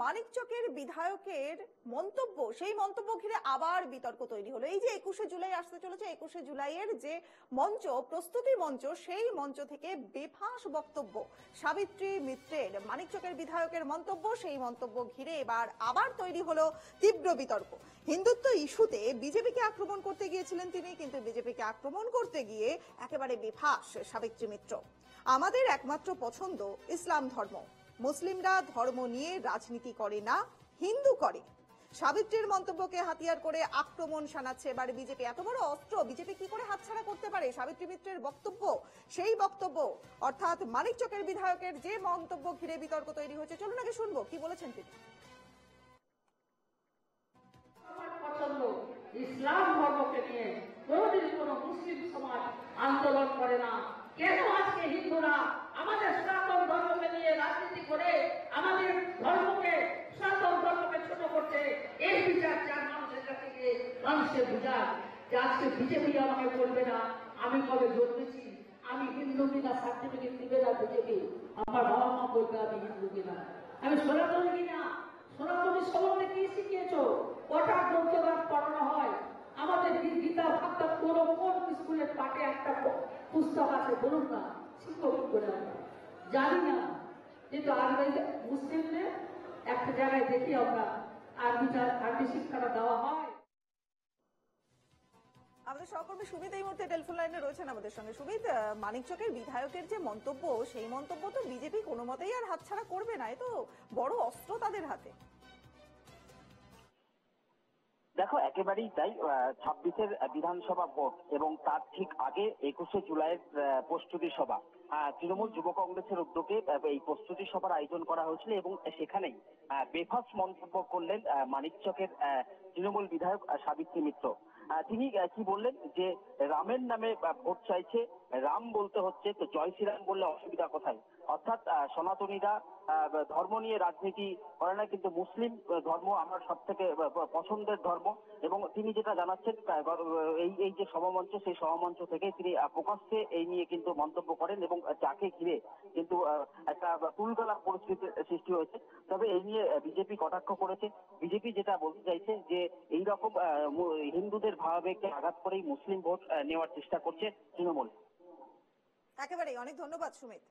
মানিকচকের বিধায়কের মন্তব্য, সেই মন্তব্য ঘিরে আবার বিতর্ক তৈরি হলো। এই যে 21শে জুলাই আসতে চলেছে, 21শে জুলাইয়ের যে মঞ্চ, প্রস্তুতি মঞ্চ, সেই মঞ্চ থেকে বেফাঁস বক্তব্য সাবিত্রী মিত্রের, মানিকচকের বিধায়কের মন্তব্য, সেই মন্তব্য ঘিরে এবার আবার তৈরি হলো তীব্র বিতর্ক। হিন্দুত্ব ইস্যুতে বিজেপিকে আক্রমণ করতে গিয়েছিলেন তিনি, কিন্তু বিজেপিকে আক্রমণ করতে গিয়ে একেবারে বেফাঁস সাবিত্রী মিত্র। আমাদের একমাত্র পছন্দ ইসলাম ধর্ম, মুসলিমরা ধর্ম নিয়ে রাজনীতি করে না, হিন্দু করে। সাবিত্রীর মন্তব্যকে হাতিয়ার করে আক্রমণ শানাচ্ছে এবারে বিজেপি। এত বড় অস্ত্র বিজেপি কি করে হাতছাড়া করতে পারে? সাবিত্রী মিত্রের বক্তব্য, সেই বক্তব্য অর্থাৎ মানিকচকের বিধায়কের যে মন্তব্য ঘিরে বিতর্ক তৈরি হয়েছে, চলুন আগে শুনবো কি বলেছেন তিনি। ইসলাম ধর্মকে নিয়ে কোনদিন কোন মুসলিম সমাজ আন্দোলন করে না। কেন আজকে হিন্দুরা আমাদের সনাতন ধর্মকে নিয়ে রাজনীতি করে আমাদের ধর্মকে, সনাতন ধর্মকে ছোট করছে? এই বিচার চার মানুষের কাছে গিয়ে মানুষের বুঝার যে আজকে বিজেপি আমাকে বলবে না আমি কবে জন্মেছি, আমি হিন্দু কিনা সার্টিফিকেট দিবে না বিজেপি। আমার বাবা মা বলবে আমি হিন্দু কিনা, আমি সনাতন কিনা। সনাতনী সম্বন্ধে কি শিখিয়েছ? কটা গ্রন্থগান পড়ানো হয়? আমাদের গীতা ভাগবত কোন স্কুলের পাঠে একটা পুস্তক আছে বলুন না? শিক্ষক করে জানি না। কিন্তু মুসলিমদের একটা জায়গায় দেখি আমরা আরবি শিক্ষাটা দেওয়া হয়। আমাদের সহকর্মী সুমিত এই মুহূর্তে টেলিফোন লাইনে রয়েছেন আমাদের সঙ্গে। সুমিত, মানিকচকের বিধায়কের যে মন্তব্য, সেই মন্তব্য তো বিজেপি কোনো মতেই আর হাতছাড়া করবে না। এ তো বড় অস্ত্র তাদের হাতে। দেখো, একেবারেই তাই। 26-এর বিধানসভা ভোট এবং তার ঠিক আগে 21শে জুলাইয়ের প্রস্তুতি সভা, তৃণমূল যুব কংগ্রেসের উদ্যোগে এই প্রস্তুতি সভার আয়োজন করা হয়েছিল এবং সেখানেই বেফাঁস মন্তব্য করলেন মানিকচকের তৃণমূল বিধায়ক সাবিত্রী মিত্র। তিনি কি বললেন যে রামের নামে ভোট চাইছে, রাম বলতে হচ্ছে, তো জয় শ্রীরাম বললে অসুবিধা কোথায়? অর্থাৎ সনাতনীরা ধর্ম নিয়ে রাজনীতি করে না, কিন্তু মুসলিম ধর্ম আমার সব থেকে পছন্দের ধর্ম। এবং তিনি যেটা জানাচ্ছেন, এই যে সভামঞ্চ, সেই সভামঞ্চ থেকে তিনি প্রকাশ্যে এই নিয়ে কিন্তু মন্তব্য করেন এবং যাকে ঘিরে কিন্তু একটা তুলকালাম পরিস্থিতির সৃষ্টি হয়েছে। তবে এই নিয়ে বিজেপি কটাক্ষ করেছে। বিজেপি যেটা বলতে চাইছে যে এইরকম হিন্দুদের ভাবাবেগকে আঘাত করেই মুসলিম ভোট নেওয়ার চেষ্টা করছে তৃণমূল। একেবারেই। অনেক ধন্যবাদ সুমিত।